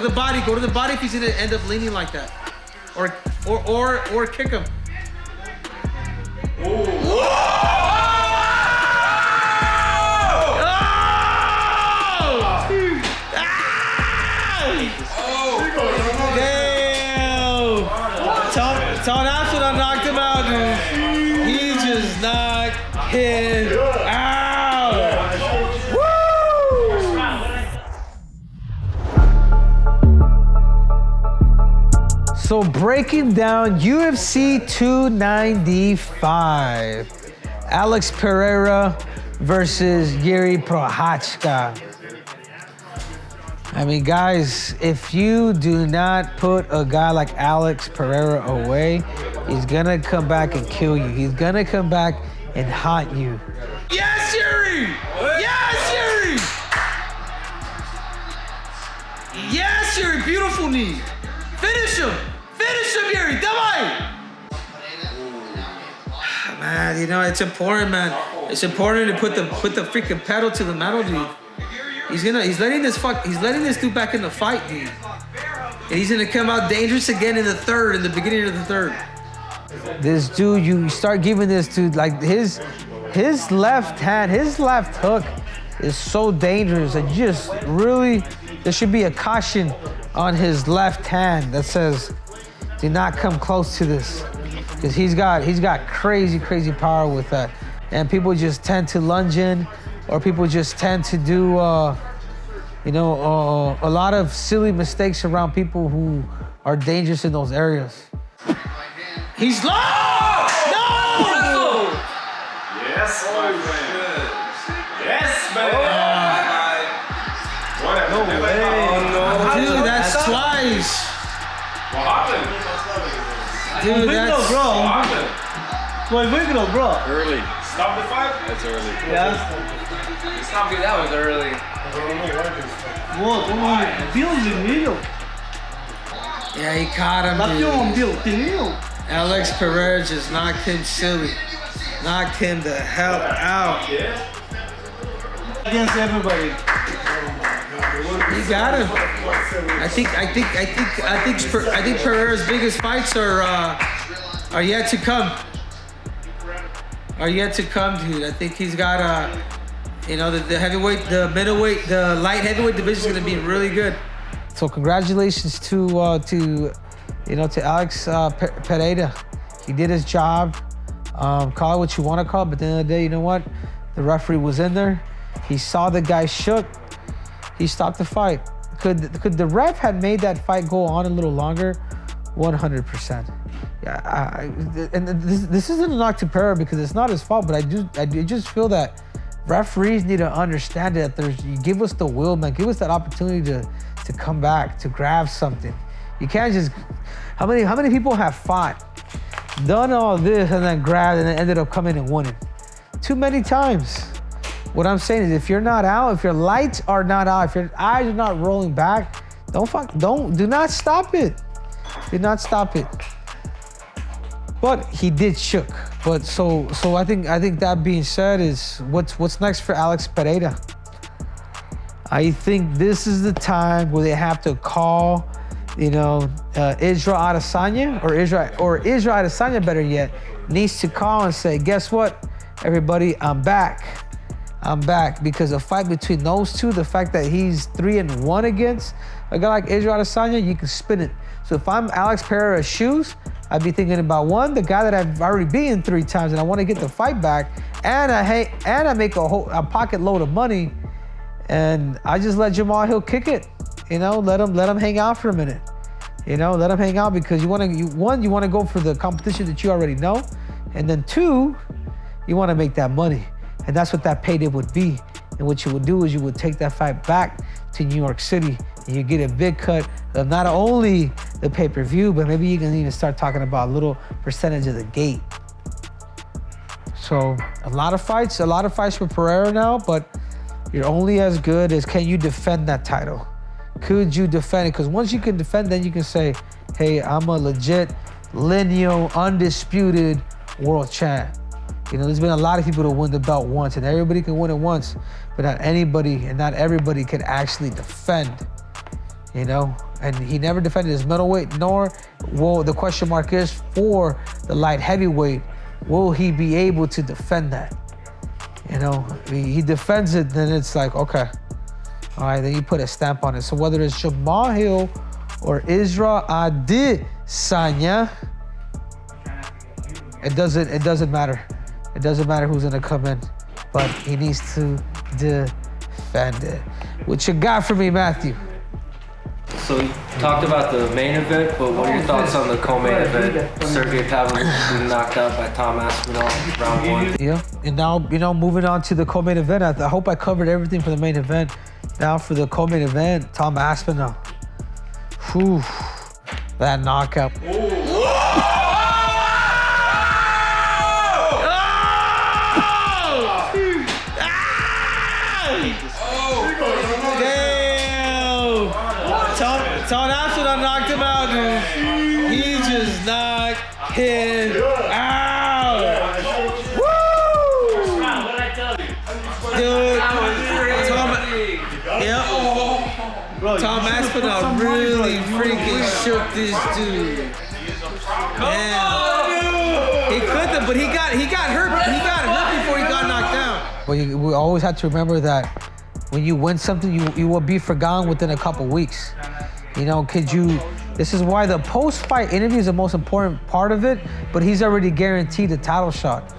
to the body. Go to the body if he's gonna end up leaning like that. Or kick him. That's what knocked him out, dude. He just knocked him out. Woo! So breaking down UFC 295, Alex Pereira versus Jiří Procházka. I mean, guys, if you do not put a guy like Alex Pereira away, he's gonna come back and kill you. He's gonna come back and haunt you. Yes, Jiří! Yes, Jiří! Yes, Jiří, beautiful knee. Finish him! Finish him, Jiří, давай! Man, you know, it's important, man. It's important to put the freaking pedal to the metal, dude. He's letting this dude back in the fight, dude. And he's gonna come out dangerous again in the beginning of the third. This dude, you start giving this dude, like his left hand, his left hook is so dangerous. It just really, there should be a caution on his left hand that says, do not come close to this. Because he's got crazy power with that. And people just tend to lunge in, or people just tend to do, a lot of silly mistakes around people who are dangerous in those areas. He's low! No! Yes, my friend. Yes, man. No way. Dude, that's twice. What happened? Dude, that's... What happened? bro. Early. Stop the fight? That's early. Yeah. Stop me, that was early. Yeah, he caught him, dude. Alex Pereira just knocked him silly. Knocked him the hell out. Against everybody. He got him. I think Pereira's biggest fights are yet to come. Are yet to come, dude. I think he's got the heavyweight, the middleweight, the light heavyweight division is gonna be really good. So congratulations to Alex Pereira. He did his job. Call it what you want to call it, but at the end of the day, you know what? The referee was in there. He saw the guy shook. He stopped the fight. Could the ref had made that fight go on a little longer? 100%. Yeah, and this isn't a knock to Pereira because it's not his fault, but I just feel that referees need to understand that you give us the will, man. Give us that opportunity to come back, to grab something. You can't just, how many people have fought, done all this and then grabbed and then ended up coming and winning? Too many times. What I'm saying is if you're not out, if your lights are not out, if your eyes are not rolling back, do not stop it. Do not stop it. But he did shook. But so I think that being said is what's next for Alex Pereira? I think this is the time where they have to call, Israel Adesanya or Israel Adesanya, better yet, needs to call and say, guess what, everybody, I'm back. I'm back, because a fight between those two, the fact that he's 3-1 against a guy like Israel Adesanya, you can spin it. So if I'm Alex Pereira's shoes, I'd be thinking about one, the guy that I've already beaten 3 times and I want to get the fight back, and I make a pocket load of money, and I just let Jamal Hill kick it. Let him hang out for a minute. Let him hang out, because you want to go for the competition that you already know, and then 2, you want to make that money. And that's what that payday would be. And what you would do is you would take that fight back to New York City, and you get a big cut of not only the pay-per-view, but maybe you can even start talking about a little percentage of the gate. So a lot of fights for Pereira now, but you're only as good as can you defend that title. Could you defend it? Because once you can defend, then you can say, hey, I'm a legit, lineal, undisputed world champ. There's been a lot of people to win the belt once, and everybody can win it once, but not anybody and not everybody can actually defend. And he never defended his middleweight, nor will the question mark is for the light heavyweight. Will he be able to defend that? You know, he defends it, then it's like, okay. All right, then you put a stamp on it. So whether it's Jamal Hill or Israel Adesanya, it doesn't matter. It doesn't matter who's gonna come in, but he needs to defend it. What you got for me, Matthew? So we talked about the main event, but what are your thoughts on the co-main event? Sergey Pavlovich being knocked out by Tom Aspinall, round 1. Yeah, and now, you know, moving on to the co-main event. I hope I covered everything for the main event. Now for the co-main event, Tom Aspinall. Whew, that knockout. Tom Aspinall knocked him out, dude. He just knocked him out. Woo! Dude, Tom Aspinall really freaking shook this dude. Man. He couldn't, but he got hurt. He got hurt before he got knocked out. Well, we always have to remember that when you win something, you will be forgotten within a couple weeks. You know, this is why the post-fight interview is the most important part of it, but he's already guaranteed a title shot.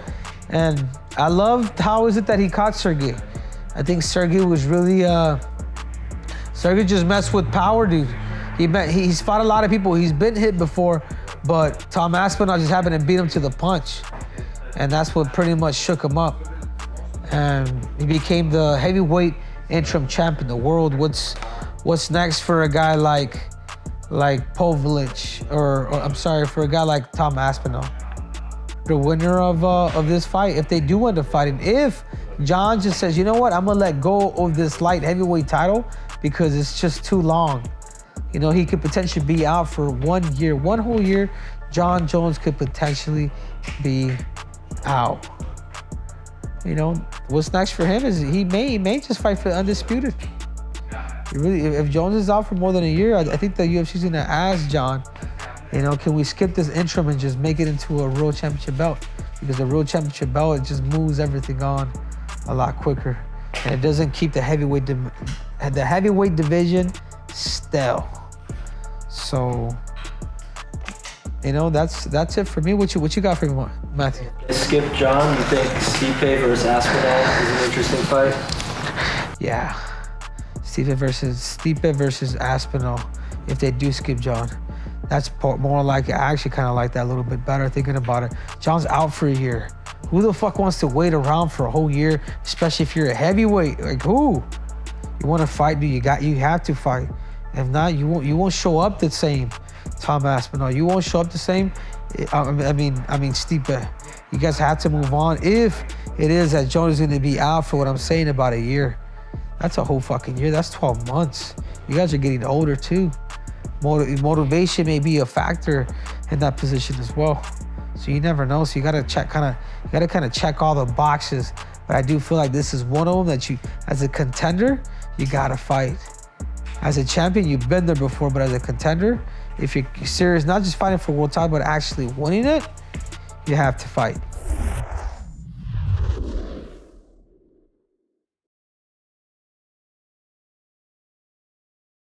And I loved how is it that he caught Sergey. I think Sergey was really, Sergey just messed with power, dude. He's fought a lot of people. He's been hit before, but Tom Aspinall just happened to beat him to the punch. And that's what pretty much shook him up. And he became the heavyweight interim champ in the world. What's next for a guy like Pavlovich, or I'm sorry, for a guy like Tom Aspinall? The winner of this fight, if they do end up fighting, if John just says, you know what, I'm gonna let go of this light heavyweight title because it's just too long. You know, he could potentially be out for 1 year, 1 whole year. John Jones could potentially be out. You know, what's next for him is he may just fight for undisputed. Really, if Jones is out for more than a year, I think the UFC's gonna ask John, you know, can we skip this interim and just make it into a real championship belt? Because the real championship belt, it just moves everything on a lot quicker, and it doesn't keep the heavyweight division still. So, you know, that's it for me. What you got for me, Matthew? Skip John, you think Stipe versus Aspinall is an interesting fight? Yeah. Stipe versus Aspinall, if they do skip John. That's more like, I actually kind of like that a little bit better thinking about it. John's out for a year. Who the fuck wants to wait around for a whole year, especially if you're a heavyweight? Like, who? You want to fight, dude, you have to fight. If not, you won't show up the same. Tom Aspinall, you won't show up the same. I mean, Stipe, you guys have to move on. If it is that Jones is going to be out for what I'm saying about a year, that's a whole fucking year. That's 12 months. You guys are getting older too. Motivation may be a factor in that position as well. So you never know. So you gotta kind of check all the boxes. But I do feel like this is one of them that you, as a contender, you gotta fight. As a champion, you've been there before, but as a contender, if you're serious, not just fighting for world title, but actually winning it, you have to fight.